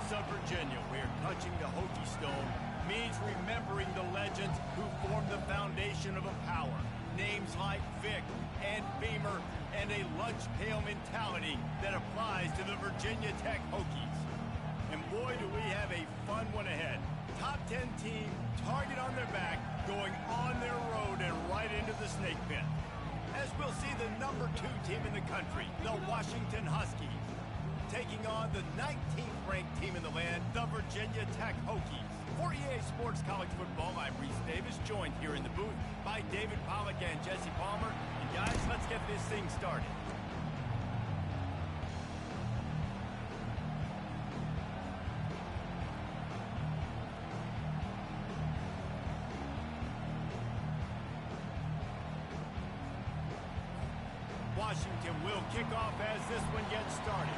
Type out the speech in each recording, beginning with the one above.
Campus of Virginia, where touching the Hokie Stone means remembering the legends who formed the foundation of a power. Names like Vic and Beamer and a lunch pail mentality that applies to the Virginia Tech Hokies. And boy, do we have a fun one ahead. Top 10 team, target on their back, going on their road and right into the snake pit. As we'll see the number 2 team in the country, the Washington Huskies, taking on the 19th ranked team in the land, the Virginia Tech Hokies. For EA Sports College Football, I'm Reese Davis, joined here in the booth by David Pollack and Jesse Palmer. And guys, let's get this thing started. Washington will kick off as this one gets started.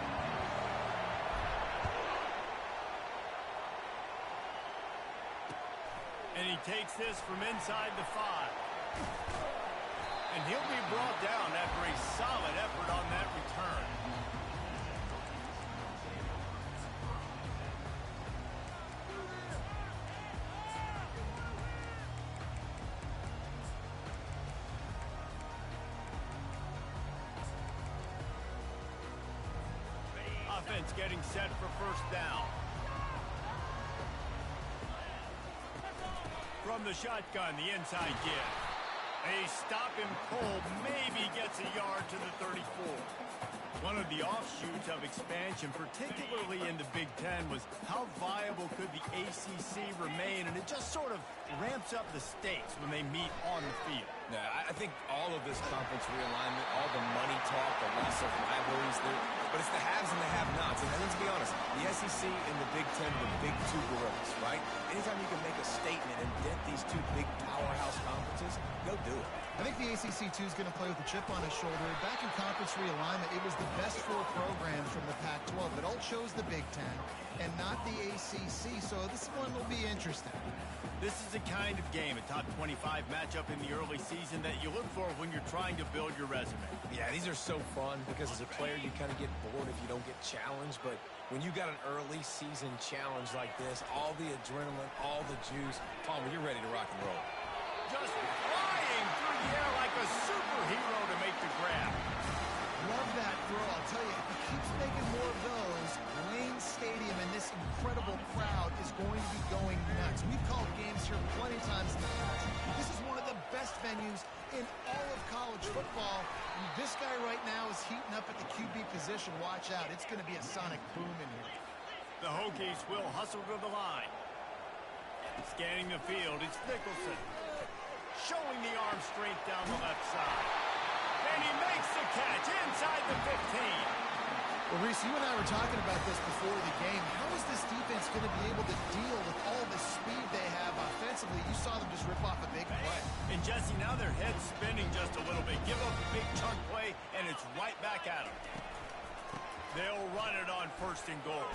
And he takes this from inside the 5. And he'll be brought down after a solid effort on that return. Offense getting set for first down. From the shotgun, the inside give. A stop him cold, maybe gets a yard to the 34. One of the offshoots of expansion, particularly in the Big Ten, was how viable could the ACC remain, and it just sort of ramps up the stakes when they meet on the field. Yeah, I think all of this conference realignment, all the money talk, the loss of rivalries, but it's the haves and the have-nots. And let's be honest, the SEC and the Big Ten are the big 2 gorillas, right? Anytime you can make a statement and dent these 2 big powerhouse conferences, go do it. I think the ACC, too, is going to play with a chip on his shoulder. Back in conference realignment, it was the best 4 programs from the Pac-12 that all chose the Big Ten and not the ACC, so this one will be interesting. This is the kind of game, a top 25 matchup in the early season, that you look for when you're trying to build your resume. Yeah, these are so fun because as a player, you kind of get bored if you don't get challenged, but when you got an early season challenge like this, all the adrenaline, all the juice, Palmer, you're ready to rock and roll. Just flying through the air like a superhero to make the grab. Love that throw. I'll tell you, if he keeps making more of those, Lane Stadium and this incredible crowd is going to be going nuts. We've called games here plenty of times in the past. This is one of the best venues in all of college football. And this guy right now is heating up at the QB position. Watch out. It's going to be a sonic boom in here. The Hokies will hustle to the line. Scanning the field, it's Nicholson. Showing the arm strength down the left side. And he makes the catch inside the 15. Well, Reese, you and I were talking about this before the game. How is this defense going to be able to deal with all the speed they have offensively? You saw them just rip off a big play. And Jesse, now their head's spinning just a little bit. Give up a big chunk play, and it's right back at them. They'll run it on 1st and goal.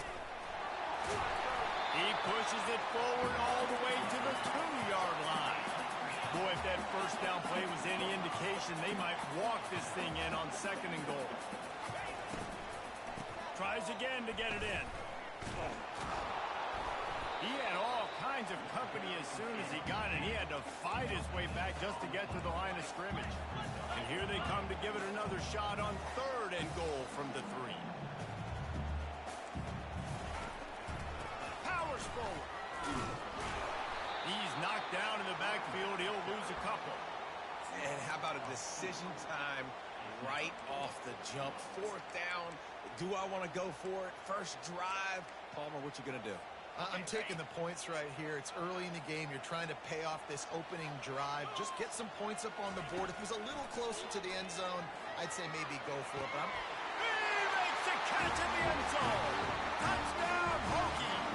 He pushes it forward all the way to the 2-yard line. Boy, if that first down play was any indication, they might walk this thing in on 2nd and goal. Tries again to get it in. He had all kinds of company as soon as he got it. He had to fight his way back just to get to the line of scrimmage. And here they come to give it another shot on 3rd and goal from the 3. Powers forward. He's knocked down in the backfield. He'll lose a couple. And how about a decision time right off the jump? 4th down. Do I want to go for it? First drive. Palmer, what you going to do? I'm taking the points right here. It's early in the game. You're trying to pay off this opening drive. Just get some points up on the board. If it was a little closer to the end zone, I'd say maybe go for it. But he makes the catch in the end zone. Touchdown, Hokies.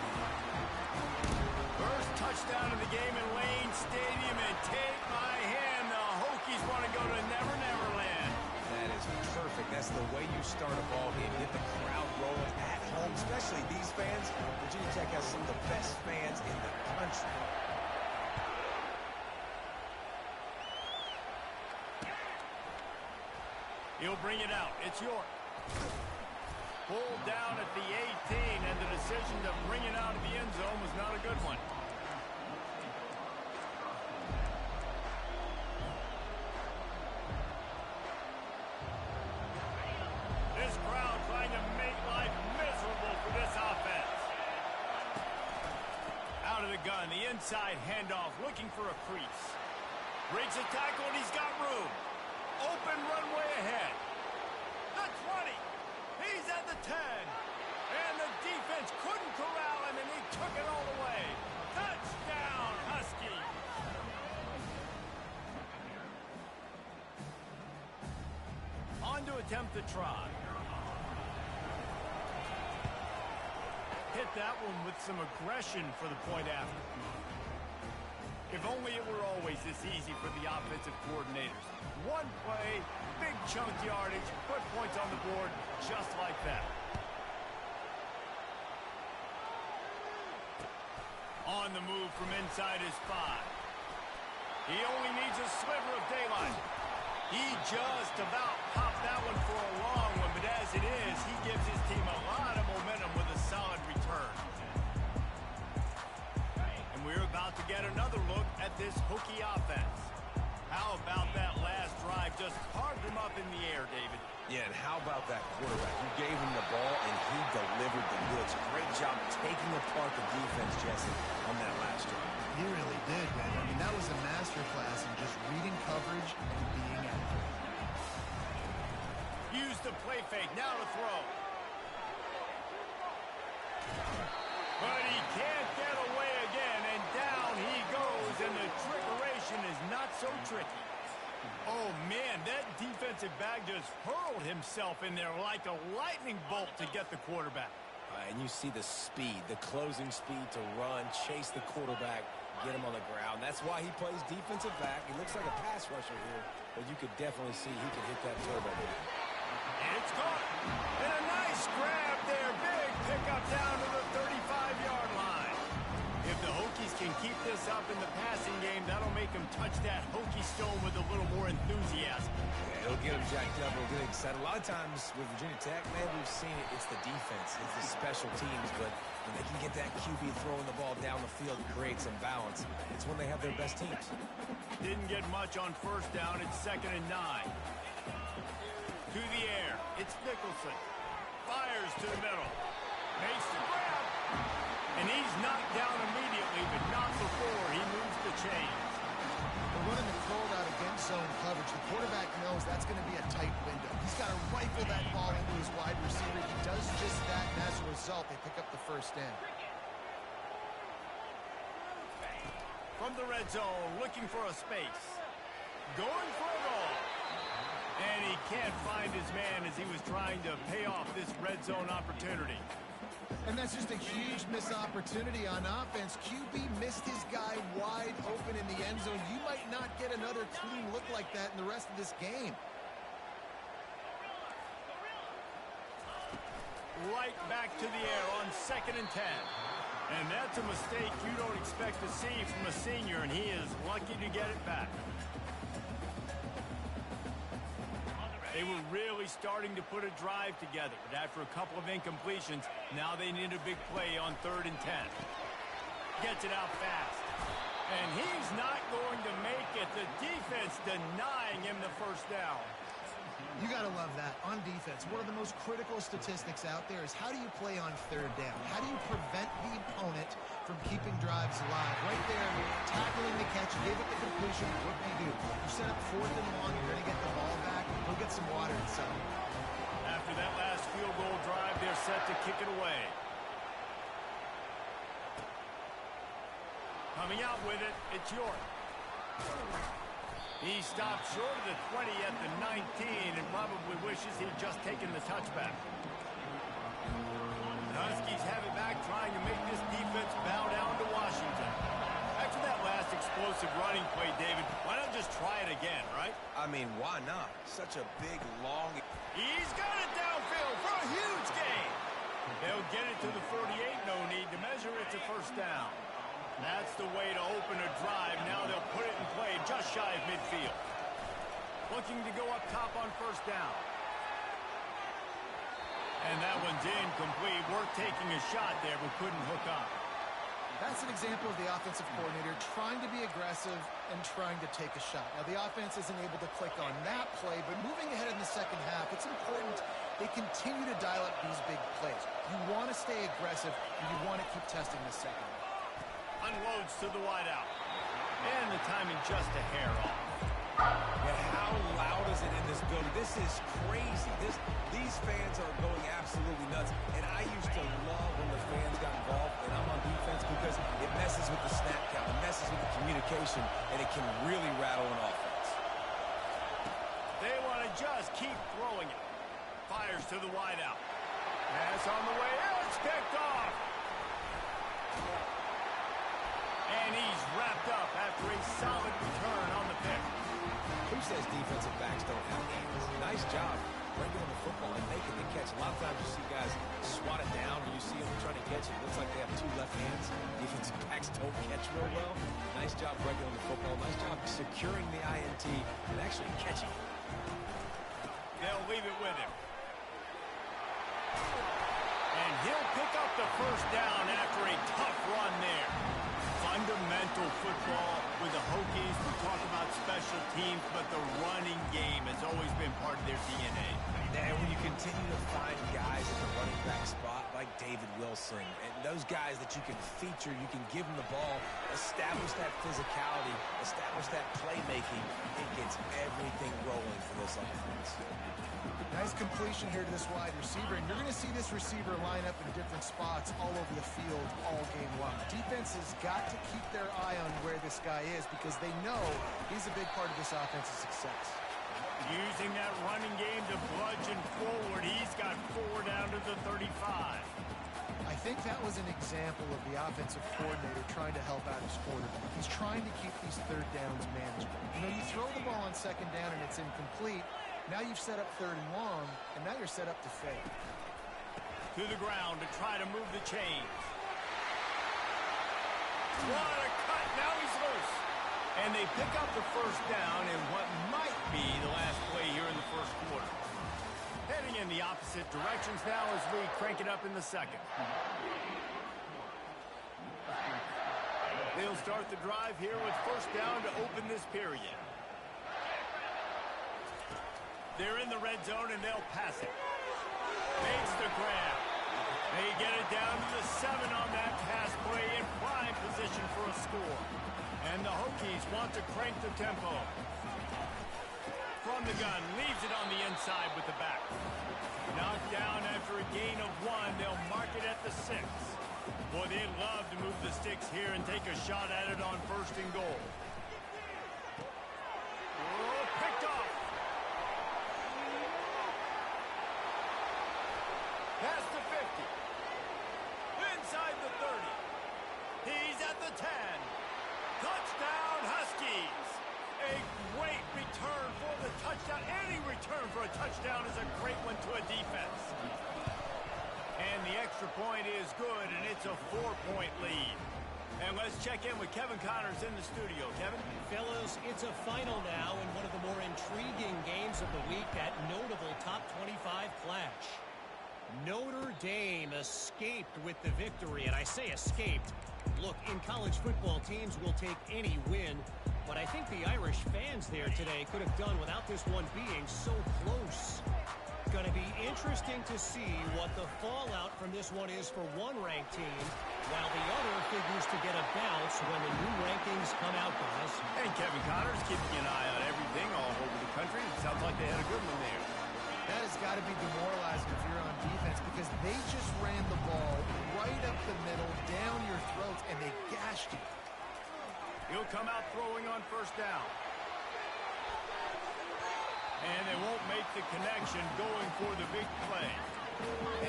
First touchdown of the game in Lane Stadium, and take my hand, the Hokies want to go to Never Never Land. That is perfect. That's the way you start a ball game. Get the crowd rolling at home, especially these fans. Virginia Tech has some of the best fans in the country. He'll bring it out. It's York. Pulled down at the 18, and the decision to bring it out of the end zone was not a good one. This crowd trying to make life miserable for this offense. Out of the gun, the inside handoff, looking for a crease. Breaks a tackle, and he's got room. Open runway ahead. The 20. He's at the 10. And the defense couldn't corral him, and he took it all the way. Touchdown, Husky. On to attempt the try. Hit that one with some aggression for the point after. If only it were always this easy for the offensive coordinators. One play, big chunk yardage, put points on the board just like that. On the move from inside his 5. He only needs a sliver of daylight. He just about popped that one for a long one, but as it is, he gives his team a lot of momentum with a solid return. And we're about to get another look at this Hokie offense. How about that last drive? Just carved him up in the air, David. Yeah, and how about that quarterback? You gave him the ball, and he delivered the goods. Great job taking apart the defense, Jesse, on that last drive. He really did, man. I mean, that was a masterclass in just reading coverage and being accurate. Use the play fake. Now to throw. But he can't get away again, and down he goes, and the trickeration is not so tricky. Oh, man, that defensive back just hurled himself in there like a lightning bolt to get the quarterback. And you see the speed, the closing speed to run, chase the quarterback, get him on the ground. That's why he plays defensive back. He looks like a pass rusher here, but you could definitely see he can hit that turbo. It's caught. And a nice grab there. Big pickup down to the 35-yard line. If the Hokies can keep this up in the passing game, that'll make them touch that Hokie stone with a little more enthusiasm. Yeah, it'll get them jacked up. It'll get excited. A lot of times with Virginia Tech, man, we've seen it. It's the defense. It's the special teams. But when they can get that QB throwing the ball down the field, create some balance, it's when they have their best teams. Didn't get much on first down. It's 2nd and 9. To the air. It's Nicholson. Fires to the middle. Makes the grab. And he's knocked down immediately, but not before he moves the chains. They're running the curl out against zone coverage. The quarterback knows that's going to be a tight window. He's got to rifle that ball into his wide receiver. He does just that, and as a result, they pick up the first in. From the red zone, looking for a space. Going for a goal. And he can't find his man as he was trying to pay off this red zone opportunity. And that's just a huge missed opportunity on offense. QB missed his guy wide open in the end zone. You might not get another clean look like that in the rest of this game. Right back to the air on 2nd and 10. And that's a mistake you don't expect to see from a senior, and he is lucky to get it back. They were really starting to put a drive together, but after a couple of incompletions, now they need a big play on 3rd and 10. Gets it out fast. And he's not going to make it. The defense denying him the first down. You got to love that. On defense, one of the most critical statistics out there is how do you play on 3rd down? How do you prevent the opponent from keeping drives alive? Right there, tackling the catch, you gave it the completion. What do? You set up 4th and long, you're going to get the ball back. Go get some water inside. After that last field goal drive, they're set to kick it away. Coming out with it, it's York. He stopped short of the 20 at the 19 and probably wishes he'd just taken the touchback. The Huskies have it back, trying to make this defense bow down to Washington. After that last explosive running play, David, why not just try it again, right? I mean, why not? Such a big, long... He's got it downfield for a huge gain. They'll get it to the 48, no need to measure it to first down. That's the way to open a drive. Now they'll put it in play just shy of midfield. Looking to go up top on first down. And that one's incomplete. Worth taking a shot there, but couldn't hook up. That's an example of the offensive coordinator trying to be aggressive and trying to take a shot. Now, the offense isn't able to click on that play, but moving ahead in the second half, it's important they continue to dial up these big plays. You want to stay aggressive, and you want to keep testing the second half. Unloads to the wideout. And the timing just a hair off. And how loud is it in this building? This is crazy. These fans are going absolutely nuts. And I used to love when the fans got involved, and I'm on defense, because it messes with the snap count, it messes with the communication, and it can really rattle an offense. They want to just keep throwing it. Fires to the wideout. Pass on the way. It's picked off. And he's wrapped up after a solid return on the pick. Who says defensive backs don't have hands? Nice job bringing the football and making the catch. A lot of times you see guys swat it down, and you see them trying to catch it. It looks like they have two left hands. Defensive backs don't catch real well. Nice job breaking on the football. Nice job securing the INT and actually catching it. They'll leave it with him. And he'll pick up the first down after a tough run there. Fundamental football with the Hokies. We talk about special teams, but the running game has always been part of their DNA. And when you continue to find guys at the running back spot like David Wilson, and those guys that you can feature, you can give them the ball, establish that physicality, establish that playmaking, it gets everything rolling for this offense. Nice completion here to this wide receiver, and you're going to see this receiver line up in different spots all over the field all game long. Defense has got to keep their eye on where this guy is, because they know he's a big part of this offense's success. Using that running game to bludgeon forward. He's got 4 down to the 35. I think that was an example of the offensive coordinator trying to help out his quarterback. He's trying to keep these third downs manageable. You know, you throw the ball on second down and it's incomplete. Now you've set up third and long, and now you're set up to fail. To the ground to try to move the chains. What a cut. Now he's loose. And they pick up the first down in what might be the last play here in the first quarter. Heading in the opposite directions now as we crank it up in the second. They'll start the drive here with first down to open this period. They're in the red zone, and they'll pass it. Makes the grab. They get it down to the 7 on that pass play, in prime position for a score. And the Hokies want to crank the tempo. From the gun, leaves it on the inside with the back. Knocked down after a gain of 1. They'll mark it at the 6. Boy, they'd love to move the sticks here and take a shot at it on first and goal. Oh, picked off. Past the 50. Inside the 30. He's at the 10. Touchdown, Huskies. A great return for the touchdown. Any return for a touchdown is a great one to a defense. And the extra point is good, and it's a 4-point lead. And let's check in with Kevin Connors in the studio. Kevin? Fellas, it's a final now in one of the more intriguing games of the week, that notable top 25 clash. Notre Dame escaped with the victory, and I say escaped. Look, in college football, teams will take any win, but I think the Irish fans there today could have done without this one being so close. Going to be interesting to see what the fallout from this one is for one ranked team, while the other figures to get a bounce when the new rankings come out, guys. And Kevin Connors keeping an eye on everything all over the country. It sounds like they had a good one there. That has got to be demoralizing if you're on defense, because they just ran the ball right up the middle, down your throats, and they gashed you. He'll come out throwing on first down. And they won't make the connection going for the big play.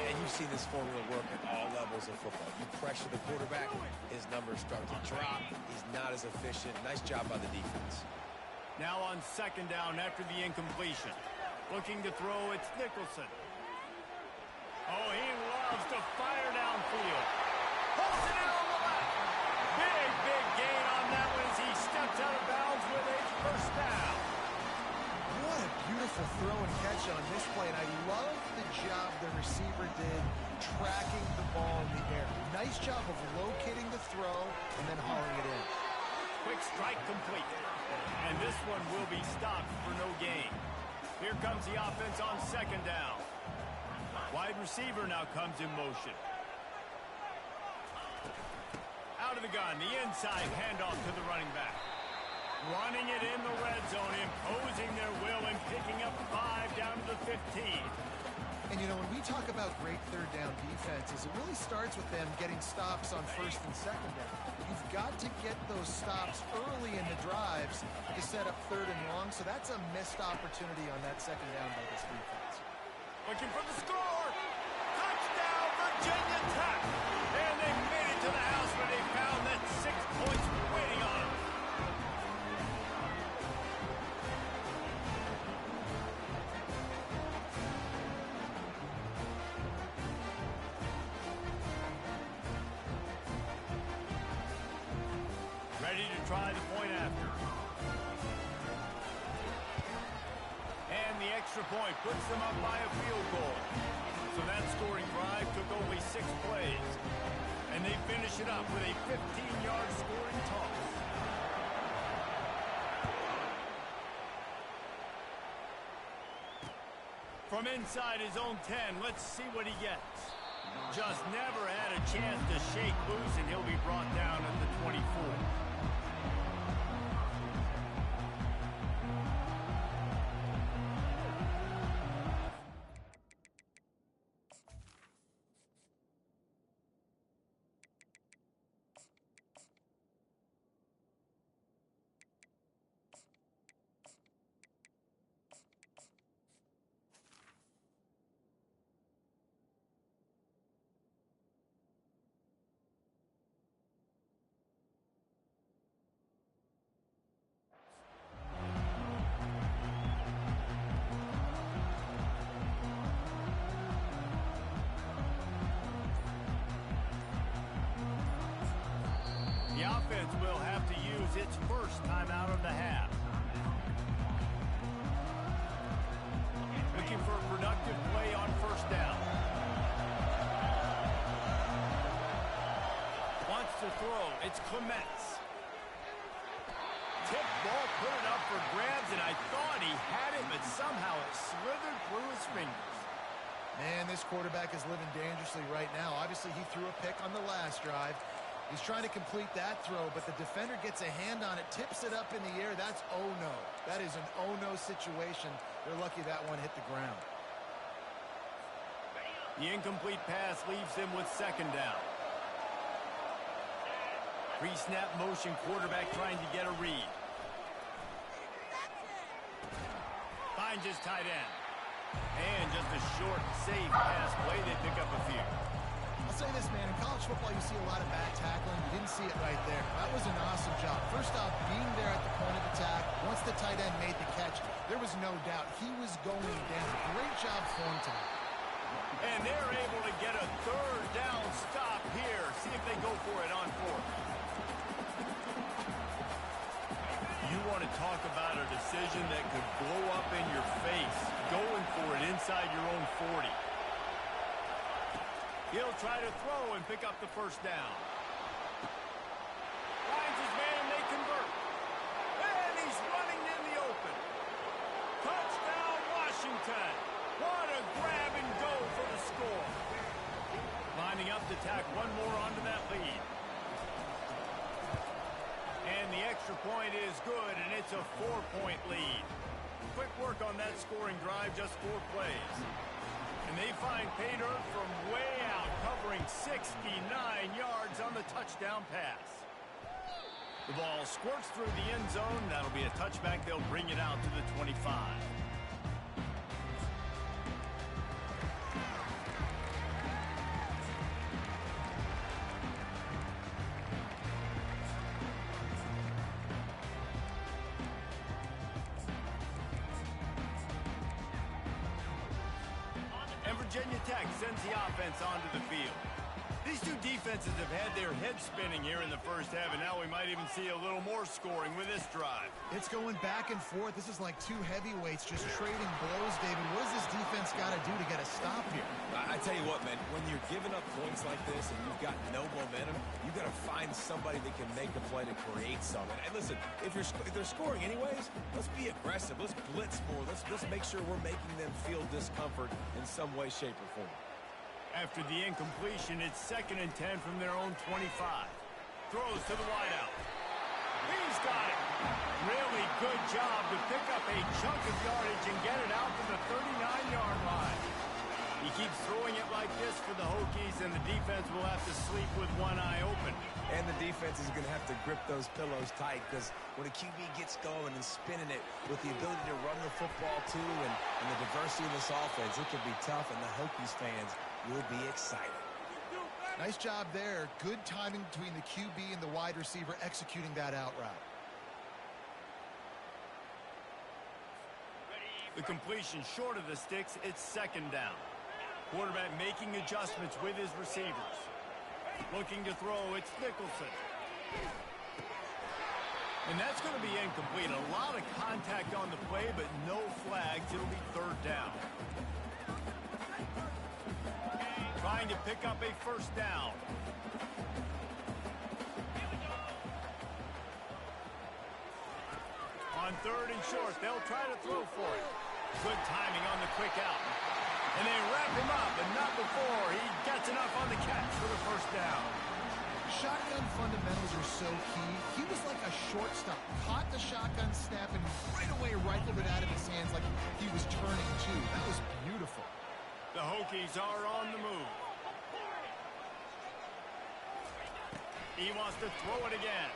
And you see this formula work at all levels of football. You pressure the quarterback, his numbers start to drop. He's not as efficient. Nice job by the defense. Now on second down after the incompletion. Looking to throw, it's Nicholson. Oh, he loves to fire downfield. Pulls it in on the left. Big gain on that one as he steps out of bounds with a first down. What a beautiful beautiful throw and catch on this play, and I love the job the receiver did tracking the ball in the air. Nice job of locating the throw and then hauling it in. Quick strike complete. And this one will be stopped for no gain. Here comes the offense on second down. Wide receiver now comes in motion. Out of the gun, the inside handoff to the running back. Running it in the red zone, imposing their will and picking up 5 down to the 15. And, you know, when we talk about great third down defenses, it really starts with them getting stops on first and second down. You've got to get those stops early in the drives to set up third and long, so that's a missed opportunity on that second down by this defense. Looking for the score! Touchdown, Virginia Tech! And they made it to the house where they found that 6 points were waiting on them. Ready to try the point after. And the extra point puts them up by a field goal. So that scoring drive took only 6 plays. And they finish it up with a 15-yard scoring toss. From inside his own 10, let's see what he gets. Just never had a chance to shake loose, and he'll be brought down at the 24. The offense will have to use its first timeout of the half. Looking for a productive play on first down. Wants to throw. It's Clements. Tip ball, put it up for grabs, and I thought he had it, but somehow it slithered through his fingers. Man, this quarterback is living dangerously right now. Obviously, he threw a pick on the last drive. He's trying to complete that throw, but the defender gets a hand on it, tips it up in the air. That's oh-no. That is an oh-no situation. They're lucky that one hit the ground. The incomplete pass leaves him with second down. Pre-snap motion, quarterback trying to get a read. Finds his tight end. And just a short, safe pass play. They pick up a few. I'll say this, man, in college football, you see a lot of bad tackling. You didn't see it right there. That was an awesome job. First off, being there at the point of attack, once the tight end made the catch, there was no doubt he was going down. Great job form time. And they're able to get a third down stop here. See if they go for it on fourth. You want to talk about a decision that could blow up in your face, going for it inside your own 40. He'll try to throw and pick up the first down. Finds his man and they convert. And he's running in the open. Touchdown, Washington. What a grab and go for the score. Lining up to tack one more onto that lead. And the extra point is good, and it's a 4-point lead. Quick work on that scoring drive, just 4 plays. And they find pay dirt from way out, covering 69 yards on the touchdown pass. The ball squirts through the end zone. That'll be a touchback. They'll bring it out to the 25. Virginia Tech sends the offense onto the field. These two defenses have had their heads spinning here in the first half, and now we might even see a little more scoring with this drive. It's going back and forth. This is like two heavyweights just trading blows, David. What does this defense got to do to get a stop here? I tell you what, man, when you're giving up points like this and you've got no momentum, you got to find somebody that can make a play to create something. And listen, if they're scoring anyways, let's be aggressive. Let's blitz more. Let's make sure we're making them feel discomfort in some way, shape, or form. After the incompletion, it's 2nd and 10 from their own 25. Throws to the wideout. He's got it. Really good job to pick up a chunk of yardage and get it out to the 39-yard line. He keeps throwing it like this for the Hokies, and the defense will have to sleep with one eye open. And the defense is going to have to grip those pillows tight, because when a QB gets going and spinning it with the ability to run the football too and the diversity in this offense, it can be tough, and the Hokies fans will be excited. Nice job there. Good timing between the QB and the wide receiver executing that out route. The completion short of the sticks, it's 2nd down. Quarterback making adjustments with his receivers. Looking to throw, it's Nicholson. And that's going to be incomplete. A lot of contact on the play, but no flags. It'll be 3rd down. Trying to pick up a 1st down. On 3rd and short, they'll try to throw for it. Good timing on the quick out. And they wrap him up, but not before he gets enough on the catch for the 1st down. Shotgun fundamentals are so key. He was like a shortstop. Caught the shotgun snap and right away rifled it out of his hands like he was turning too. That was beautiful. The Hokies are on the move. He wants to throw it again.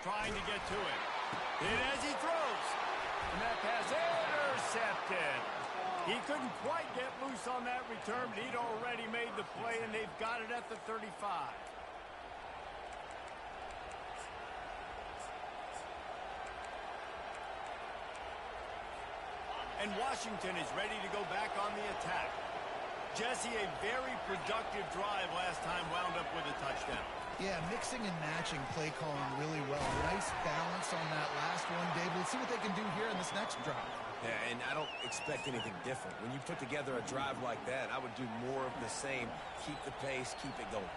Trying to get to it. And as he throws. And that pass intercepted. He couldn't quite get loose on that return, but he'd already made the play, and they've got it at the 35. And Washington is ready to go back on the attack. Jesse, a very productive drive last time, wound up with a touchdown. Yeah, mixing and matching play calling really well. Nice balance on that last one, Dave. Let's see what they can do here in this next drive. Yeah, and I don't expect anything different. When you put together a drive like that, I would do more of the same. Keep the pace, keep it going.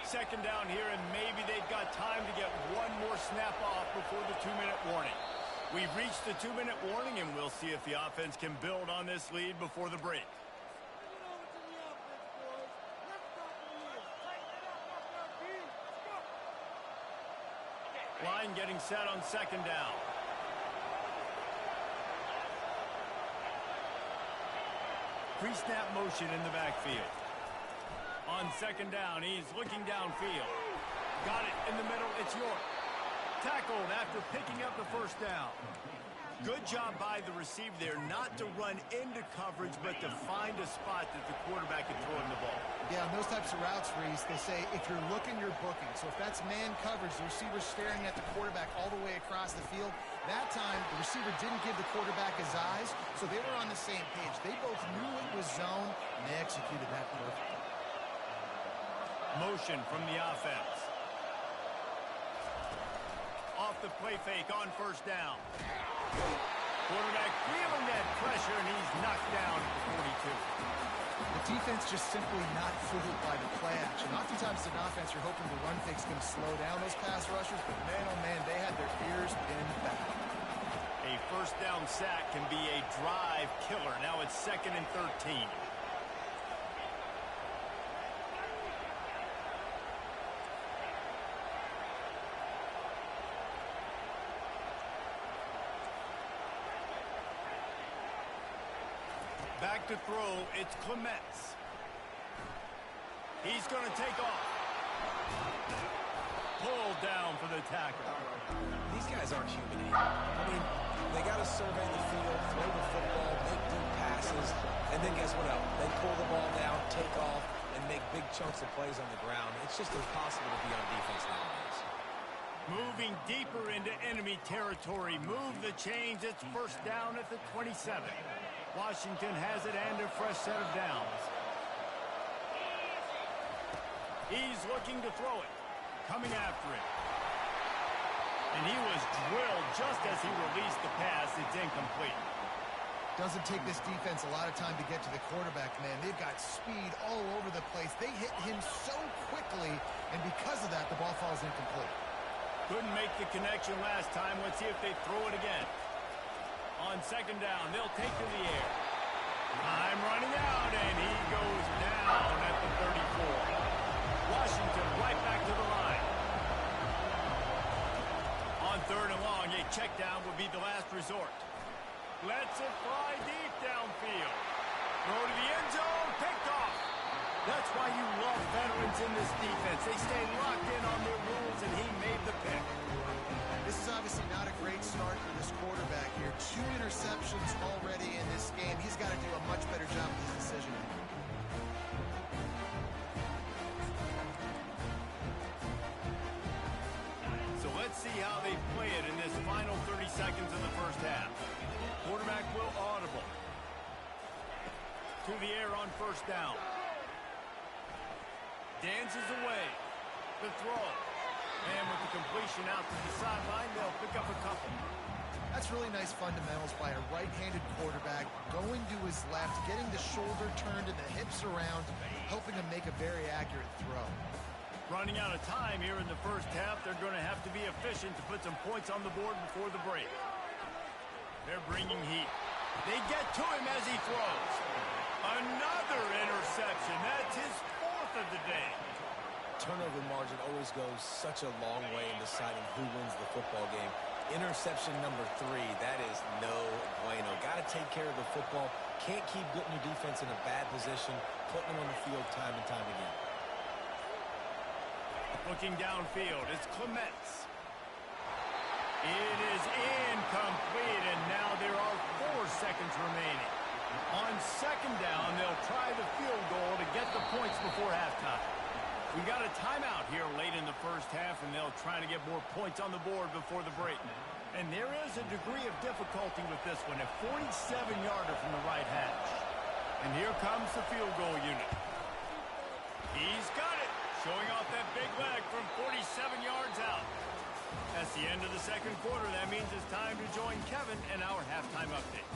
2nd down here, and maybe they've got time to get one more snap off before the 2-minute warning. We've reached the 2-minute warning, and we'll see if the offense can build on this lead before the break. Line getting set on 2nd down. Pre-snap motion in the backfield. On 2nd down, he's looking downfield. Got it in the middle, it's York. Tackled after picking up the 1st down. Good job by the receiver there, not to run into coverage, but to find a spot that the quarterback can throw him the ball. Yeah, on those types of routes, Reese, they say if you're looking, you're booking. So if that's man coverage, the receiver's staring at the quarterback all the way across the field. That time, the receiver didn't give the quarterback his eyes, so they were on the same page. They both knew it was zone, and they executed that perfectly. Motion from the offense. Off the play fake on 1st down. Quarterback feeling that pressure, and he's knocked down at the 42. The defense just simply not fooled by the play action. Oftentimes, as an offense, you're hoping the run fake's going to slow down those pass rushers, but man, oh man, they had their ears pinned back. A 1st down sack can be a drive killer. Now it's 2nd and 13. Back to throw, it's Clements. He's going to take off. Pulled down for the tackle. These guys aren't human anymore. I mean, they got to survey the field, throw the football, make deep passes, and then guess what else? They pull the ball down, take off, and make big chunks of plays on the ground. It's just impossible to be on defense nowadays. Moving deeper into enemy territory. Move the chains. It's 1st down at the 27. Washington has it and a fresh set of downs. He's looking to throw it. Coming after it. And he was drilled just as he released the pass. It's incomplete. Doesn't take this defense a lot of time to get to the quarterback, man. They've got speed all over the place. They hit him so quickly, and because of that, the ball falls incomplete. Couldn't make the connection last time. Let's see if they throw it again. On second down, they'll take to the air. Time running out, and he goes down at the 34. Washington right back to the line. On third and long, a check down would be the last resort. Lets it fly deep downfield. Throw to the end zone, picked off. That's why you love veterans in this defense. They stay locked in on their rules, and he made the pick. This is obviously not a great start for this quarterback here. 2 interceptions already in this game. He's got to do a much better job with his decision. So let's see how they play it in this final 30 seconds of the first half. Quarterback will audible. To the air on first down. Dances away. The throw. And with the completion out to the sideline, they'll pick up a couple. That's really nice fundamentals by a right-handed quarterback, going to his left, getting the shoulder turned and the hips around, helping him make a very accurate throw. Running out of time here in the first half, they're going to have to be efficient to put some points on the board before the break. They're bringing heat. They get to him as he throws. Another interception. That's his 4th of the day. Turnover margin always goes such a long way in deciding who wins the football game. Interception number 3, that is no bueno. Got to take care of the football. Can't keep putting your defense in a bad position, putting them on the field time and time again. Looking downfield, it's Clements. It is incomplete, and now there are 4 seconds remaining. On second down, they'll try the field goal to get the points before halftime. We got a timeout here late in the first half, and they'll try to get more points on the board before the break. And there is a degree of difficulty with this one, a 47-yarder from the right hash. And here comes the field goal unit. He's got it, showing off that big leg from 47 yards out. That's the end of the second quarter. That means it's time to join Kevin and our halftime update.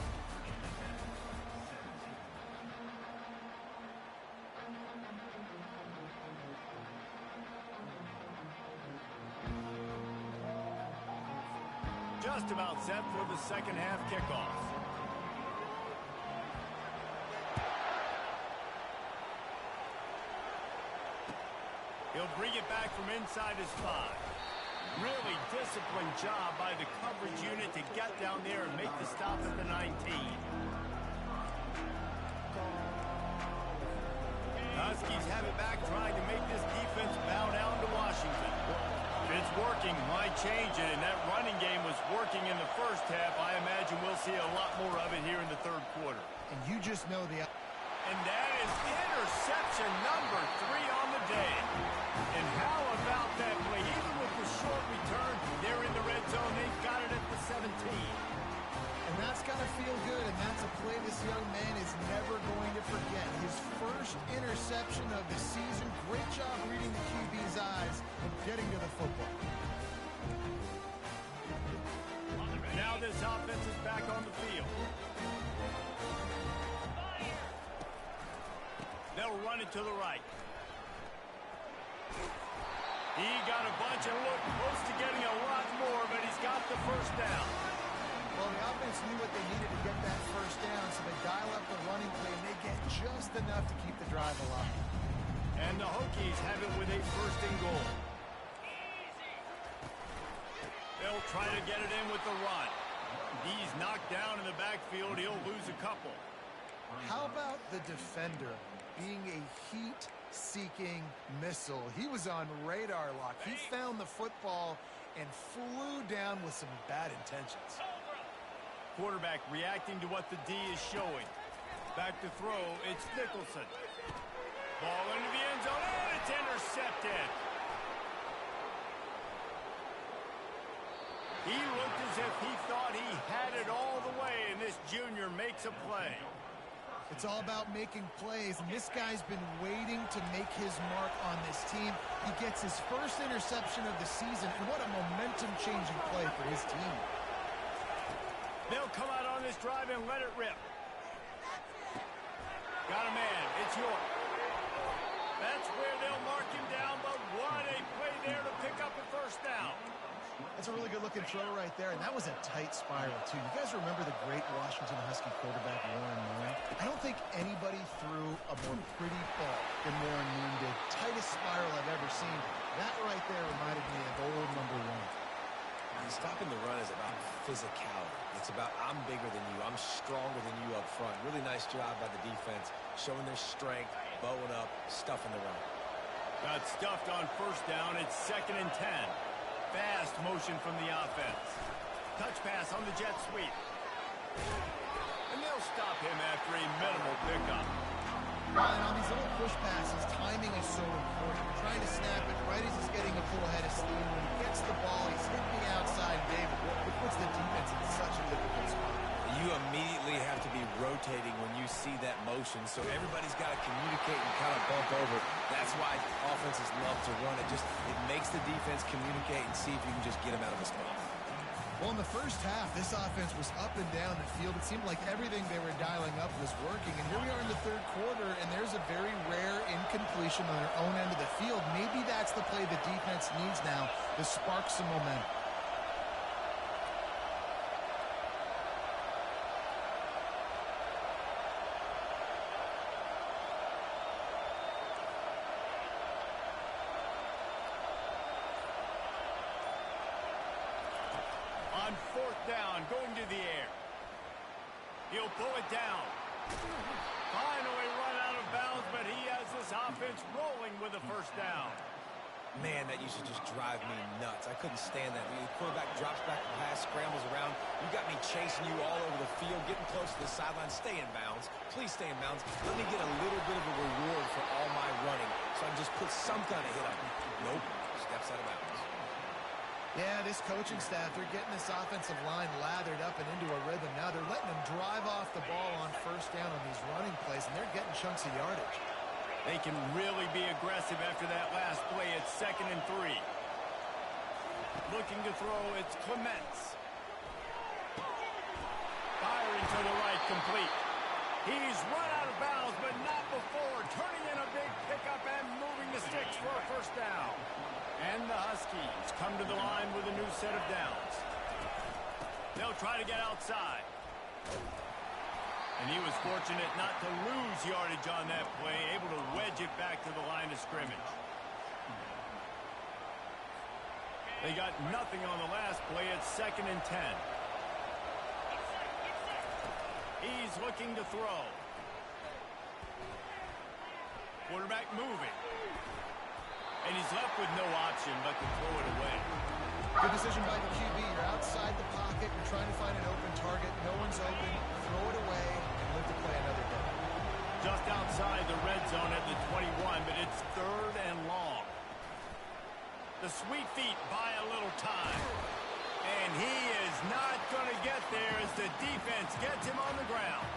Just about set for the second half kickoff. He'll bring it back from inside his 5. Really disciplined job by the coverage unit to get down there and make the stop at the 19. Huskies have it back, trying to make this defense bow down to Washington. If it's working, why change it? And that running game was working in the first half. I imagine we'll see a lot more of it here in the third quarter. And you just know the... And that is interception number 3 on the day. And how about that play? Even with the short return, they're in the red zone. They've got it at the 17. And that's got to feel good, and that's a play this young man is never going to forget. His first interception of the season. Great job reading the QB's eyes and getting to the football. Now this offense is back on the field. They'll run it to the right. He got a bunch and looked close to getting a lot more, but he's got the first down. Well, the offense knew what they needed to get that first down, so they dial up the running play, and they get just enough to keep the drive alive. And the Hokies have it with a first and goal. They'll try to get it in with the run. He's knocked down in the backfield. He'll lose a couple. How about the defender being a heat-seeking missile? He was on radar lock. He found the football and flew down with some bad intentions. Quarterback reacting to what the D is showing. Back to throw, it's Nicholson. Ball into the end zone, and it's intercepted. He looked as if he thought he had it all the way, and this junior makes a play. It's all about making plays, and this guy's been waiting to make his mark on this team. He gets his first interception of the season, and what a momentum-changing play for his team. They'll come out on this drive and let it rip. Got a man. It's York. That's where they'll mark him down, but what a play there to pick up a first down. That's a really good-looking throw right there, and that was a tight spiral, too. You guys remember the great Washington Husky quarterback, Warren Moon? I don't think anybody threw a more pretty ball than Warren Moon did. Tightest spiral I've ever seen. That right there reminded me of old number 1. Stopping the run is about physicality. It's about I'm bigger than you. I'm stronger than you up front. Really nice job by the defense, showing their strength, bowing up, stuffing the run. Got stuffed on first down. It's 2nd and 10. Fast motion from the offense. Touch pass on the jet sweep. And they'll stop him after a minimal pickup. And on these little push passes, timing is so important. You're trying to snap it right as he's getting a full head of steam. When he gets the ball, he's hitting the outside, David. It puts the defense in such a difficult spot. You immediately have to be rotating when you see that motion, so everybody's got to communicate and kind of bump over. That's why offenses love to run it. It makes the defense communicate and see if you can just get them out of the spot. Well, in the first half, this offense was up and down the field. It seemed like everything they were dialing up was working. And here we are in the third quarter, and there's a very rare incompletion on their own end of the field. Maybe that's the play the defense needs now to spark some momentum. On 4th down, going to the air. He'll pull it down. Finally run out of bounds, but he has this offense rolling with a first down. Man, that used to just drive me nuts. I couldn't stand that. The quarterback drops back the pass, scrambles around. You got me chasing you all over the field, getting close to the sideline. Stay in bounds. Please stay in bounds. Let me get a little bit of a reward for all my running so I can just put some kind of hit on him. Nope. Steps out of bounds. Yeah, this coaching staff, they're getting this offensive line lathered up and into a rhythm. Now they're letting them drive off the ball on first down on these running plays, and they're getting chunks of yardage. They can really be aggressive after that last play. It's 2nd and 3. Looking to throw, it's Clements. Firing to the right, complete. He's run out of bounds, but not before. Turning in a big pickup and moving the sticks for a first down. And the Huskies come to the line with a new set of downs. They'll try to get outside. And he was fortunate not to lose yardage on that play, able to wedge it back to the line of scrimmage. They got nothing on the last play. It's 2nd and 10. He's looking to throw. Quarterback moving. And he's left with no option but to throw it away. Good decision by the QB. You're outside the pocket. You're trying to find an open target. No one's open. Throw it away and live to play another day. Just outside the red zone at the 21, but it's 3rd and long. The sweet feet buy a little time. And he is not going to get there as the defense gets him on the ground.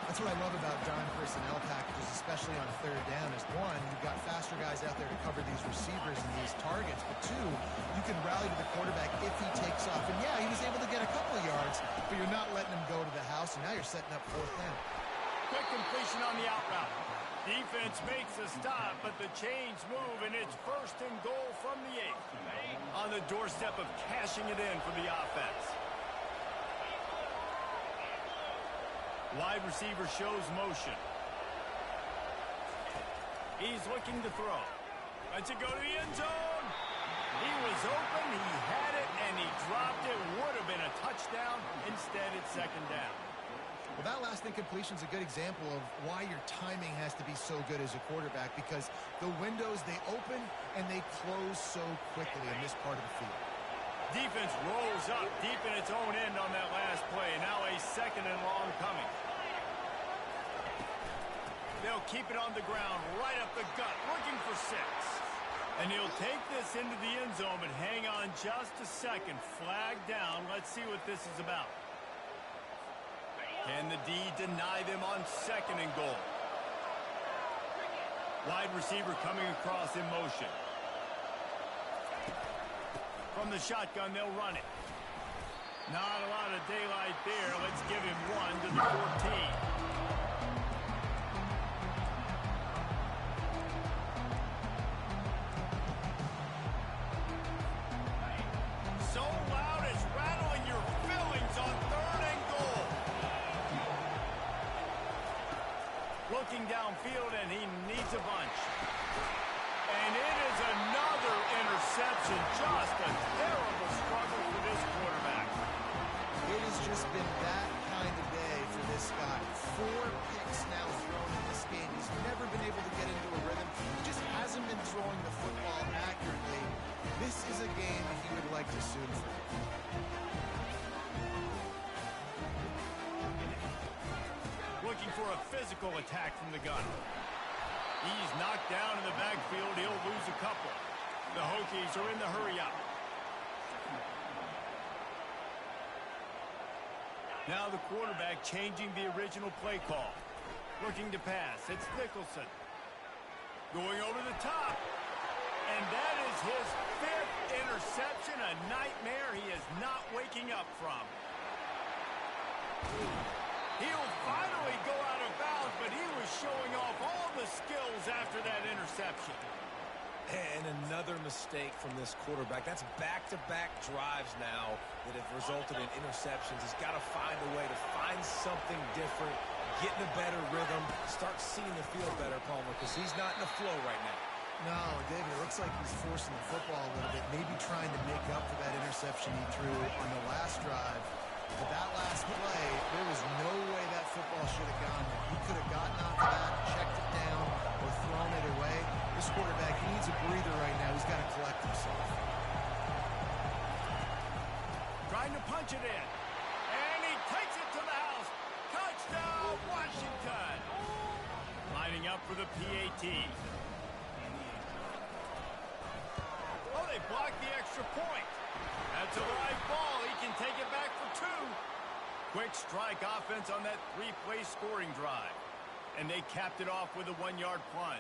That's what I love about dime personnel packages, especially on 3rd down, is one, you've got faster guys out there to cover these receivers and these targets, but two, you can rally to the quarterback if he takes off. And yeah, he was able to get a couple of yards, but you're not letting him go to the house, and now you're setting up 4th down. Quick completion on the out route. Defense makes a stop, but the chains move, and it's 1st and goal from the 8. On the doorstep of cashing it in for the offense. Wide receiver shows motion. He's looking to throw. Lets it go to the end zone. He was open, he had it, and he dropped it. Would have been a touchdown. Instead, it's 2nd down. Well, that last incompletion is a good example of why your timing has to be so good as a quarterback, because the windows, they open and they close so quickly in this part of the field. Defense rolls up deep in its own end on that last play. Now a 2nd and long coming. They'll keep it on the ground, right up the gut, looking for 6. And he'll take this into the end zone, but hang on just a second. Flag down. Let's see what this is about. Can the D deny them on 2nd and goal? Wide receiver coming across in motion. From the shotgun, they'll run it. Not a lot of daylight there. Let's give him one to the 14. So loud it's rattling your fillings on 3rd and goal. Looking downfield, and he needs a bunch. And it is another interception. Just a terrible struggle for this quarterback. It has just been that kind of day for this guy. 4 picks now thrown in this game. He's never been able to get into a rhythm. He just hasn't been throwing the football accurately. This is a game he would like to sue for. Looking for a physical attack from the gun. He's knocked down in the backfield. He'll lose a couple. The Hokies are in the hurry-up. Now the quarterback changing the original play call. Looking to pass. It's Nicholson. Going over the top. And that is his 5th interception. A nightmare he is not waking up from. He'll finally go out of bounds, but he was showing off all the skills after that interception. And another mistake from this quarterback. That's back-to-back drives now that have resulted in interceptions. He's got to find a way to find something different, get in a better rhythm, start seeing the field better, Palmer, because he's not in the flow right now. No, David, it looks like he's forcing the football a little bit, maybe trying to make up for that interception he threw on the last drive. But that last play, there was no way that football should have gone there. He could have gotten off of that, checked it down, or thrown it away. This quarterback, he needs a breather right now. He's got to collect himself. Trying to punch it in. And he takes it to the house. Touchdown, Washington. Lining up for the PAT. Oh, they blocked the extra point. That's a live ball. He can take it back for 2. Quick strike offense on that 3-play scoring drive. And they capped it off with a 1-yard plunge.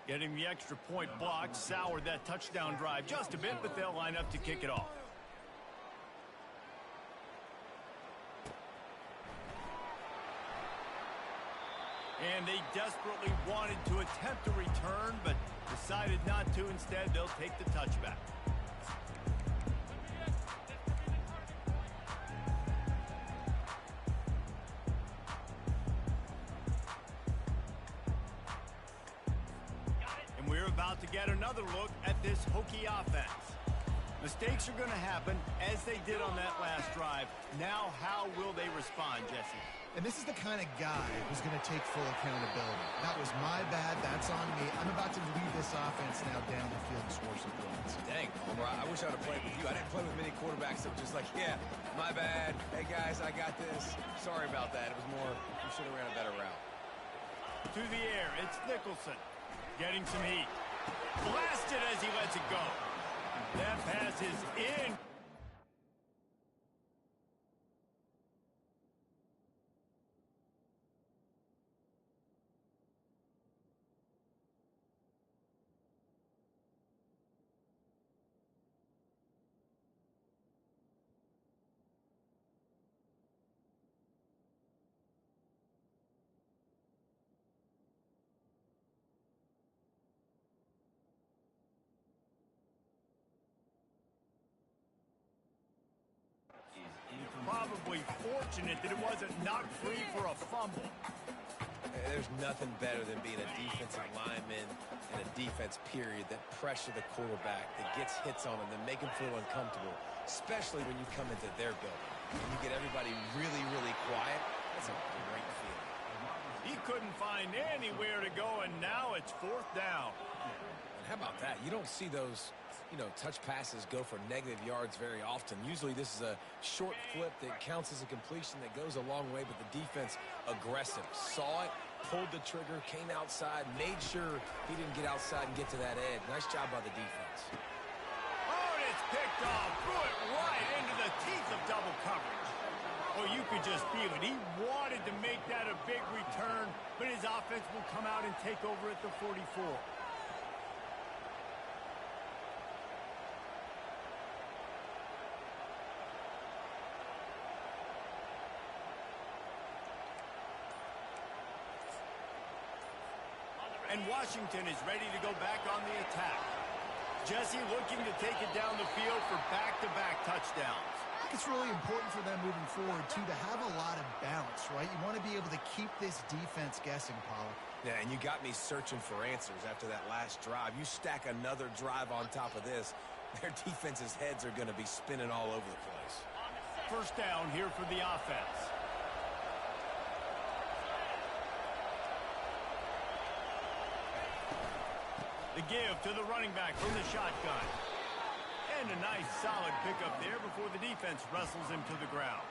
Getting the extra point blocked soured that touchdown drive just a bit, but they'll line up to kick it off. And they desperately wanted to attempt a return, but decided not to. Instead, they'll take the touchback. And we're about to get another look at this Hokie offense. Mistakes are going to happen, as they did on that last drive. Now, how will they respond, Jesse? And this is the kind of guy who's going to take full accountability. That was my bad. That's on me. I'm about to lead this offense now down the field and score some points. Dang, Homer, I wish I would have played with you. I didn't play with many quarterbacks that were just like, yeah, my bad. Hey, guys, I got this. Sorry about that. It was more, we should have ran a better route. To the air, it's Nicholson. Getting some heat. Blasted as he lets it go. That pass is in. Probably fortunate that it wasn't knocked free for a fumble. There's nothing better than being a defensive lineman and a defense period that pressure the quarterback, that gets hits on him, that make him feel uncomfortable, especially when you come into their building. When you get everybody really, really quiet, that's a great feeling. He couldn't find anywhere to go, and now it's 4th down. And how about that? You don't see those you know, touch passes go for negative yards very often. Usually this is a short flip that counts as a completion that goes a long way, but the defense aggressive. Saw it, pulled the trigger, came outside, made sure he didn't get outside and get to that edge. Nice job by the defense. Oh, and it's picked off. Threw it right into the teeth of double coverage. Oh, you could just feel it. He wanted to make that a big return, but his offense will come out and take over at the 44. And Washington is ready to go back on the attack. Jesse looking to take it down the field for back-to-back touchdowns. I think it's really important for them moving forward, too, to have a lot of balance, right? You want to be able to keep this defense guessing, Pollard. Yeah, and you got me searching for answers after that last drive. You stack another drive on top of this, their defense's heads are going to be spinning all over the place. First down here for the offense. The give to the running back from the shotgun. And a nice solid pickup there before the defense wrestles him to the ground.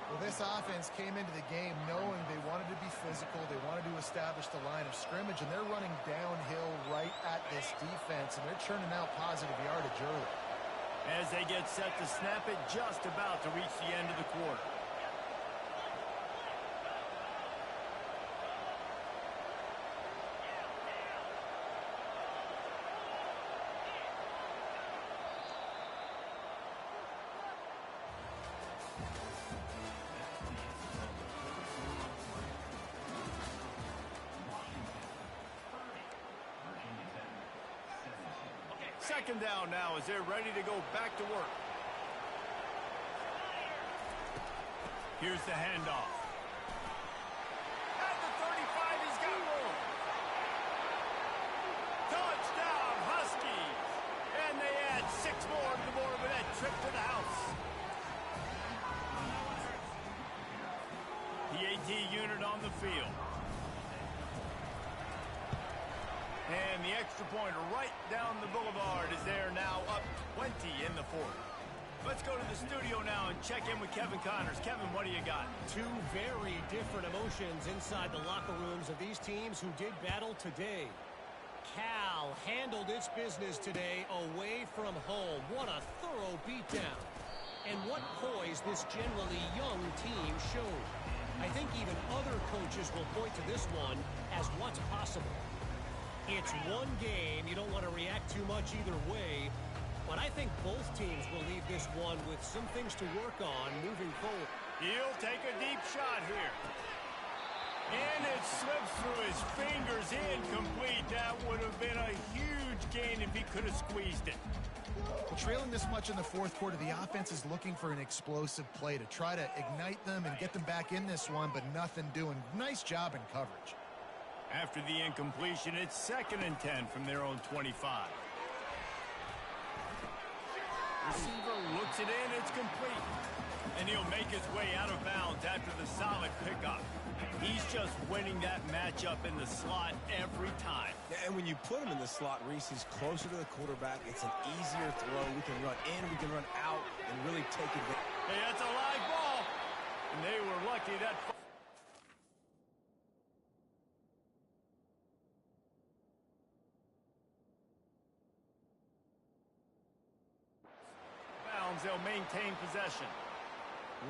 Well, this offense came into the game knowing they wanted to be physical, they wanted to establish the line of scrimmage, and they're running downhill right at this defense, and they're churning out positive yardage early. As they get set to snap it, just about to reach the end of the quarter. Second down now as they're ready to go back to work. Here's the handoff. At the 35, he's got room. Touchdown, Huskies. And they add 6 more to the board with that trip to the house. The AT unit on the field. And the extra point right down the boulevard is there now, up 20 in the fourth. Let's go to the studio now and check in with Kevin Connors. Kevin, what do you got? Two very different emotions inside the locker rooms of these teams who did battle today. Cal handled its business today away from home. What a thorough beatdown. And what poise this generally young team showed. I think even other coaches will point to this one as what's possible. It's one game. You don't want to react too much either way. But I think both teams will leave this one with some things to work on moving forward. He'll take a deep shot here. And it slips through his fingers, incomplete. That would have been a huge gain if he could have squeezed it. Well, trailing this much in the fourth quarter, the offense is looking for an explosive play to try to ignite them and get them back in this one, but nothing doing. Nice job in coverage. After the incompletion, it's 2nd and 10 from their own 25. Receiver looks it in, it's complete. And he'll make his way out of bounds after the solid pickup. He's just winning that matchup in the slot every time. And when you put him in the slot, Reese, he's closer to the quarterback. It's an easier throw. We can run in, we can run out, and really take advantage. Hey, that's a live ball. And they were lucky that... They'll maintain possession.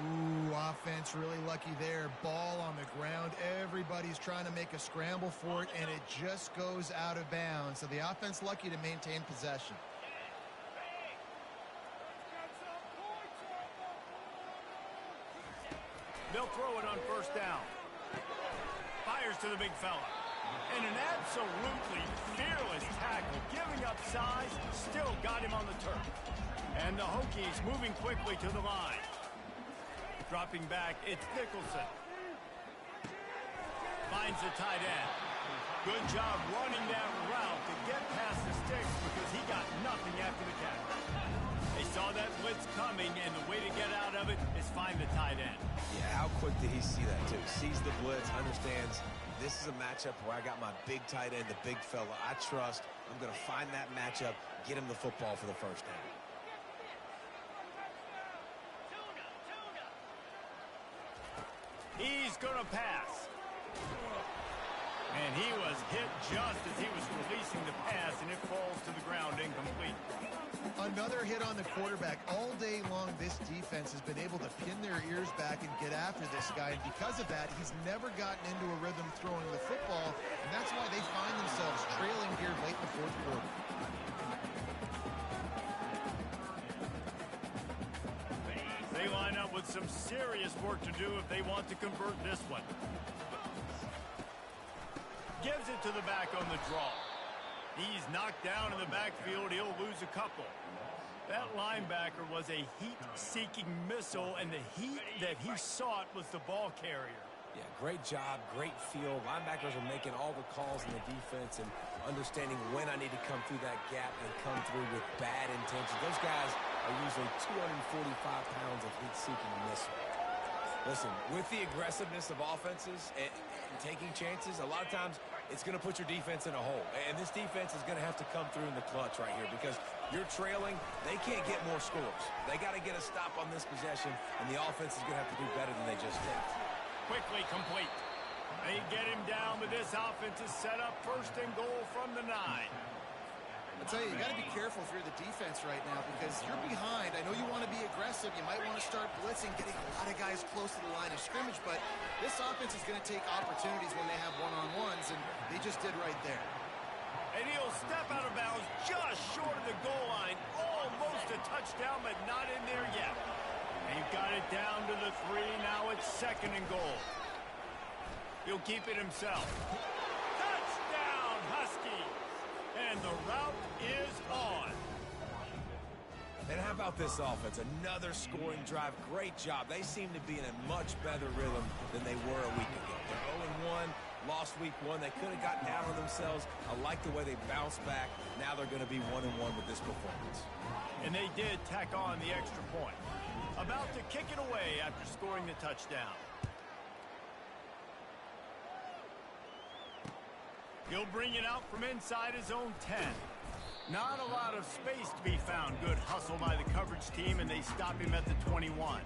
Ooh, offense really lucky there. Ball on the ground. Everybody's trying to make a scramble for it, and it just goes out of bounds. So the offense lucky to maintain possession. They'll throw it on first down. Fires to the big fella. And an absolutely fearless tackle, giving up size, still got him on the turf. And the Hokies moving quickly to the line. Dropping back, it's Nicholson. Finds the tight end. Good job running that route to get past the sticks because he got nothing after the catch. They saw that blitz coming, and the way to get out of it is find the tight end. Yeah, how quick did he see that, too? Sees the blitz, understands this is a matchup where I got my big tight end, the big fella. I trust I'm going to find that matchup, get him the football for the first down. He's going to pass. And he was hit just as he was releasing the pass, and it falls to the ground incomplete. Another hit on the quarterback. All day long, this defense has been able to pin their ears back and get after this guy. And because of that, he's never gotten into a rhythm throwing the football. And that's why they find themselves trailing here late in the fourth quarter. They line up with some serious work to do if they want to convert this one. Gives it to the back on the draw. He's knocked down in the backfield. He'll lose a couple. That linebacker was a heat-seeking missile, and the heat that he sought was the ball carrier. Yeah, great job, great feel. Linebackers are making all the calls in the defense and understanding when I need to come through that gap and come through with bad intentions. Those guys are usually 245 pounds of heat-seeking missile. Listen, with the aggressiveness of offenses and taking chances, a lot of times it's going to put your defense in a hole. And this defense is going to have to come through in the clutch right here because you're trailing. They can't get more scores. They got to get a stop on this possession, and the offense is going to have to do better than they just did. Quickly complete. They get him down, but this offense is set up first and goal from the 9. I tell you, you got to be careful if you're the defense right now because you're behind. I know you want to be aggressive. You might want to start blitzing, getting a lot of guys close to the line of scrimmage, but this offense is going to take opportunities when they have one-on-ones, and they just did right there. And he'll step out of bounds just short of the goal line. Almost a touchdown, but not in there yet. They've got it down to the 3. Now it's second and goal. He'll keep it himself. Touchdown, Husky! And the route is on. And how about this offense? Another scoring drive. Great job. They seem to be in a much better rhythm than they were a week ago. They're 0-1. Lost week 1. They could have gotten down on themselves. I like the way they bounced back. Now they're going to be 1-1 with this performance. And they did tack on the extra point. About to kick it away after scoring the touchdown. He'll bring it out from inside his own 10. Not a lot of space to be found. Good hustle by the coverage team, and they stop him at the 21.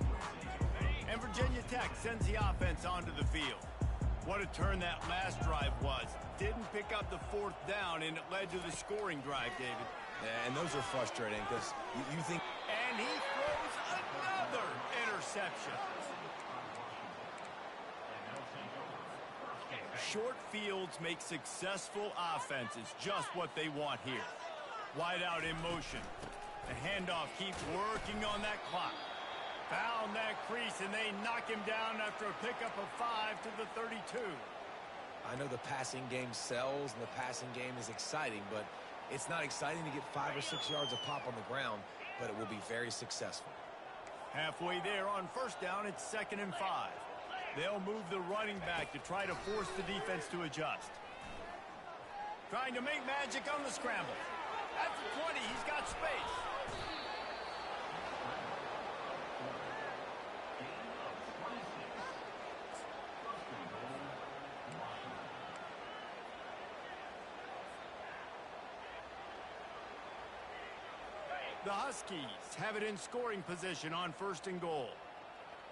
And Virginia Tech sends the offense onto the field. What a turn that last drive was. Didn't pick up the 4th down, and it led to the scoring drive, David. Yeah, and those are frustrating because you think... And he throws another interception. Short fields make successful offenses just what they want here. Wide out in motion. The handoff keeps working on that clock. Found that crease, and they knock him down after a pickup of 5 to the 32. I know the passing game sells and the passing game is exciting, but it's not exciting to get 5 or 6 yards a pop on the ground, but it will be very successful. Halfway there on first down, it's 2nd and 5. They'll move the running back to try to force the defense to adjust. Trying to make magic on the scramble. At the 20, he's got space. The Huskies have it in scoring position on 1st and goal.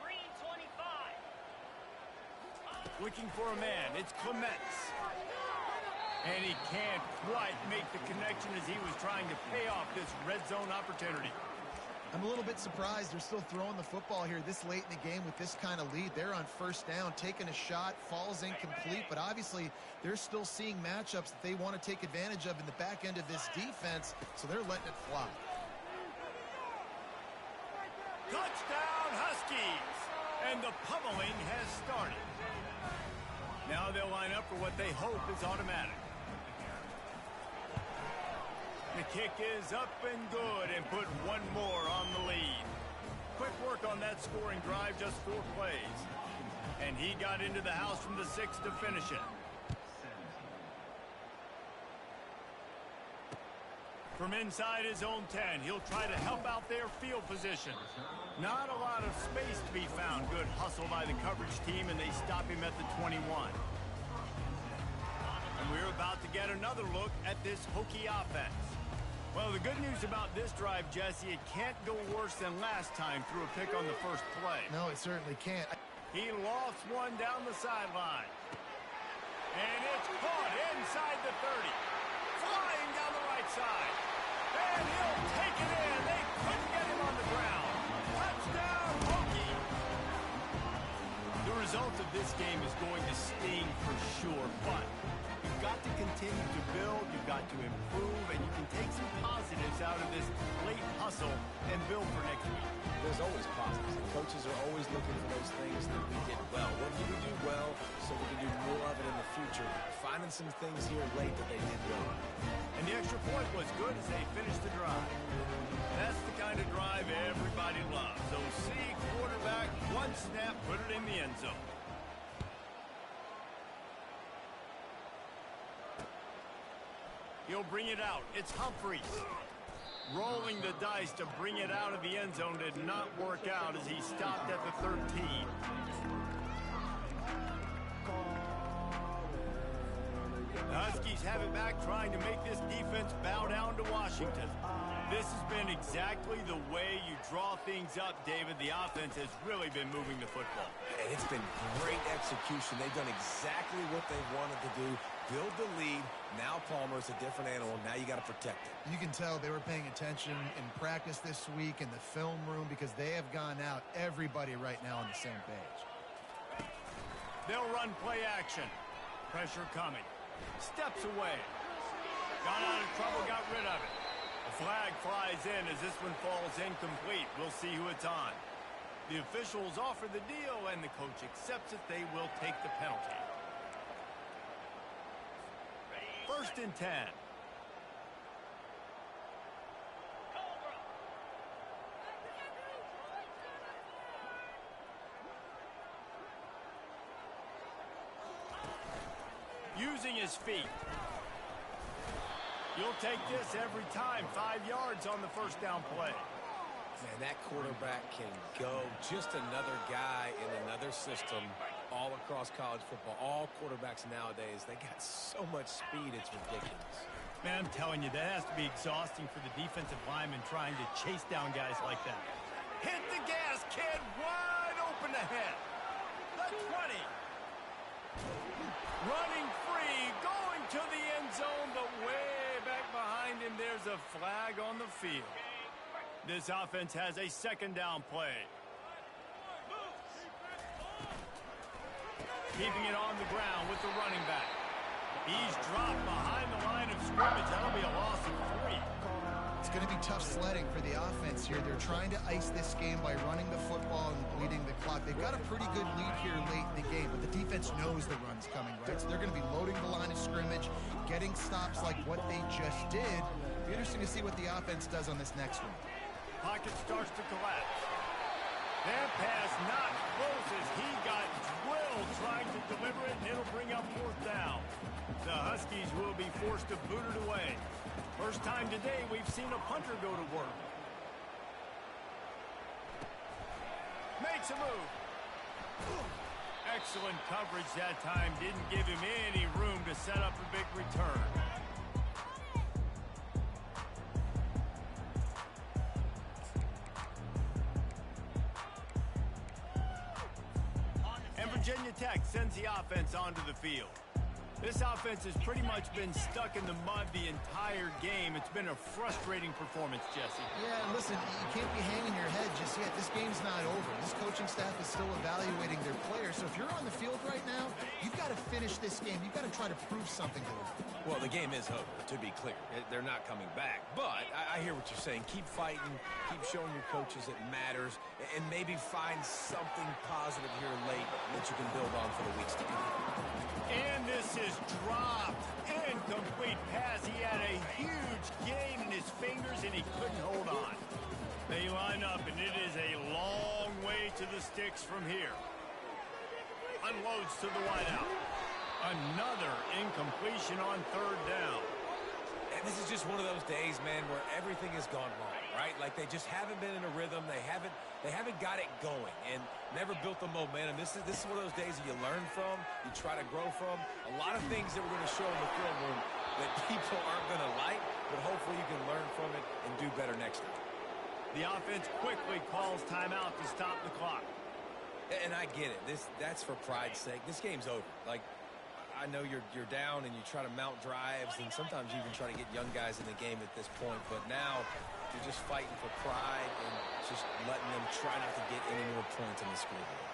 Green 25. Looking for a man. It's Clements. And he can't quite make the connection as he was trying to pay off this red zone opportunity. I'm a little bit surprised they're still throwing the football here this late in the game with this kind of lead. They're on 1st down, taking a shot, falls incomplete, but obviously they're still seeing matchups that they want to take advantage of in the back end of this defense, so they're letting it fly. Touchdown, Huskies! And the pummeling has started. Now they'll line up for what they hope is automatic. The kick is up and good and put one more on the lead. Quick work on that scoring drive, just 4 plays. And he got into the house from the 6 to finish it. From inside his own 10, he'll try to help out their field position. Not a lot of space to be found. Good hustle by the coverage team, and they stop him at the 21. And we're about to get another look at this Hokie offense. Well, the good news about this drive, Jesse, it can't go worse than last time through a pick on the first play. No, it certainly can't. He lost one down the sideline. And it's caught inside the 30. Flying down the right side. And he'll take it in. They couldn't get him on the ground. Touchdown, Hokie. The result of this game is going to sting for sure, but you've got to continue to build, you've got to improve, and you can take some positives out of this late hustle and build for next week. There's always positives. The coaches are always looking for those things that we did well. What did we do well so we can do more of it in the future? Finding some things here late that they did well. And the extra point was good as they finished the drive. That's the kind of drive everybody loves. So see quarterback, one snap, put it in the end zone. He'll bring it out. It's Humphries. Rolling the dice to bring it out of the end zone did not work out as he stopped at the 13. The Huskies have it back, trying to make this defense bow down to Washington. This has been exactly the way you draw things up, David. The offense has really been moving the football. And it's been great execution. They've done exactly what they wanted to do. Build the lead. Now Palmer's a different animal. Now you got to protect it. You can tell they were paying attention in practice this week in the film room because they have gone out, everybody right now on the same page. They'll run play action. Pressure coming. Steps away. Got out of trouble, got rid of it. A flag flies in as this one falls incomplete. We'll see who it's on. The officials offer the deal, and the coach accepts it. They will take the penalty. 1st and 10. Using his feet. You'll take this every time. 5 yards on the first down play. Man, that quarterback can go. Just another guy in another system all across college football. All quarterbacks nowadays, they got so much speed, it's ridiculous. Man, I'm telling you, that has to be exhausting for the defensive lineman trying to chase down guys like that. Hit the gas, kid. Wide open ahead. The 20. Running free, going to the end zone, but way back behind him, there's a flag on the field. This offense has a 2nd down play. Keeping it on the ground with the running back. He's dropped behind the line of scrimmage. That'll be a loss of 3. It's going to be tough sledding for the offense here. They're trying to ice this game by running the football and bleeding the clock. They've got a pretty good lead here late in the game, but the defense knows the run's coming, right? So they're going to be loading the line of scrimmage, getting stops like what they just did. It'll be interesting to see what the offense does on this next one. Pocket starts to collapse. That pass not close as he got drilled trying to deliver it, and it'll bring up 4th down. The Huskies will be forced to boot it away. First time today we've seen a punter go to work. Makes a move. Excellent coverage that time. Didn't give him any room to set up a big return. And Virginia Tech sends the offense onto the field. This offense has pretty much been stuck in the mud the entire game. It's been a frustrating performance, Jesse. Yeah, and listen, you can't be hanging your head just yet. This game's not over. This coaching staff is still evaluating their players. So if you're on the field right now, you've got to finish this game. You've got to try to prove something to them. Well, the game is over, to be clear. They're not coming back. But I hear what you're saying. Keep fighting. Keep showing your coaches it matters. And maybe find something positive here late that you can build on for the weeks to come. And this is dropped. Incomplete pass. He had a huge gain in his fingers, and he couldn't hold on. They line up, and it is a long way to the sticks from here. Unloads to the wideout. Another incompletion on 3rd down. And this is just one of those days, man, where everything has gone wrong. right? Like they just haven't been in a rhythm. They haven't got it going and never built the momentum. This is one of those days that you learn from, you try to grow from. A lot of things that we're going to show in the film room that people aren't going to like, but hopefully you can learn from it and do better next time. The offense quickly calls timeout to stop the clock. And I get it. That's for pride's sake. This game's over. Like, I know you're down and you try to mount drives, and sometimes you even try to get young guys in the game at this point. But now you're just fighting for pride and just letting them try not to get any more points on the scoreboard.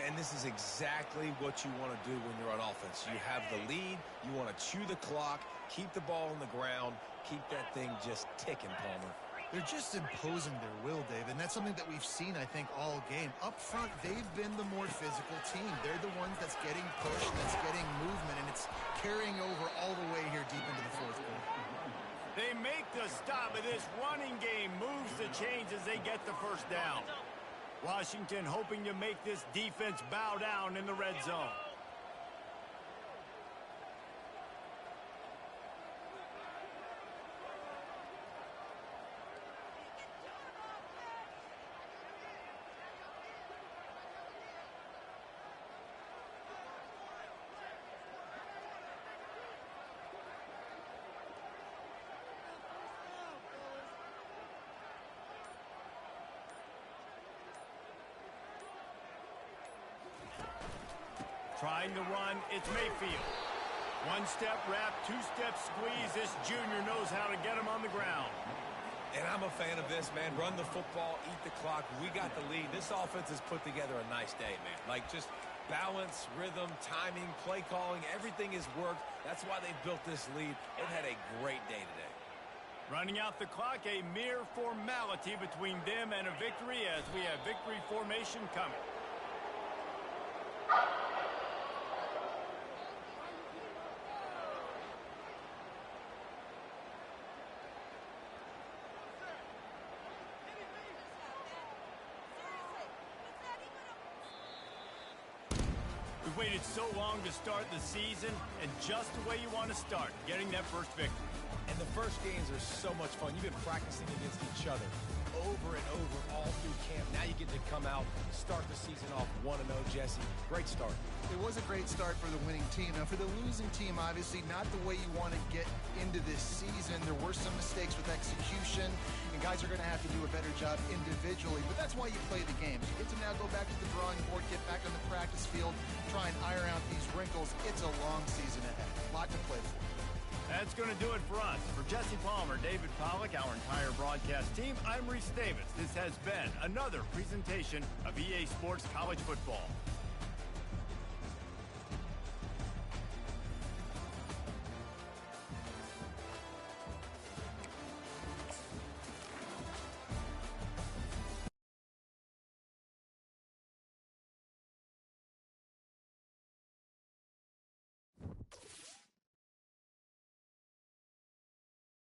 And this is exactly what you want to do when you're on offense. You have the lead. You want to chew the clock, keep the ball on the ground, keep that thing just ticking, Palmer. They're just imposing their will, Dave, and that's something that we've seen, I think, all game. Up front, they've been the more physical team. They're the ones that's getting pushed, that's getting movement, and it's carrying over all the way here deep into the fourth quarter. They make the stop, but this running game moves the chains as they get the first down. Washington hoping to make this defense bow down in the red zone. Trying to run, it's Mayfield. One-step wrap, two-step squeeze. This junior knows how to get him on the ground. And I'm a fan of this, man. Run the football, eat the clock. We got the lead. This offense has put together a nice day, man. Like, just balance, rhythm, timing, play calling, everything has worked. That's why they've built this lead. They've had a great day today. Running out the clock, a mere formality between them and a victory as we have victory formation coming. We've waited so long to start the season, and just the way you want to start, getting that first victory. And the first games are so much fun. You've been practicing against each other over and over all through camp. Now you get to come out, start the season off 1-0, Jesse. Great start. It was a great start for the winning team. Now, for the losing team, obviously not the way you want to get into this season. There were some mistakes with execution, and guys are going to have to do a better job individually. But that's why you play the games. You get to now go back to the drawing board, get back on the practice field, try and iron out these wrinkles. It's a long season ahead. A lot to play for. That's going to do it for us. For Jesse Palmer, David Pollack, our entire broadcast team, I'm Reese Davis. This has been another presentation of EA Sports College Football.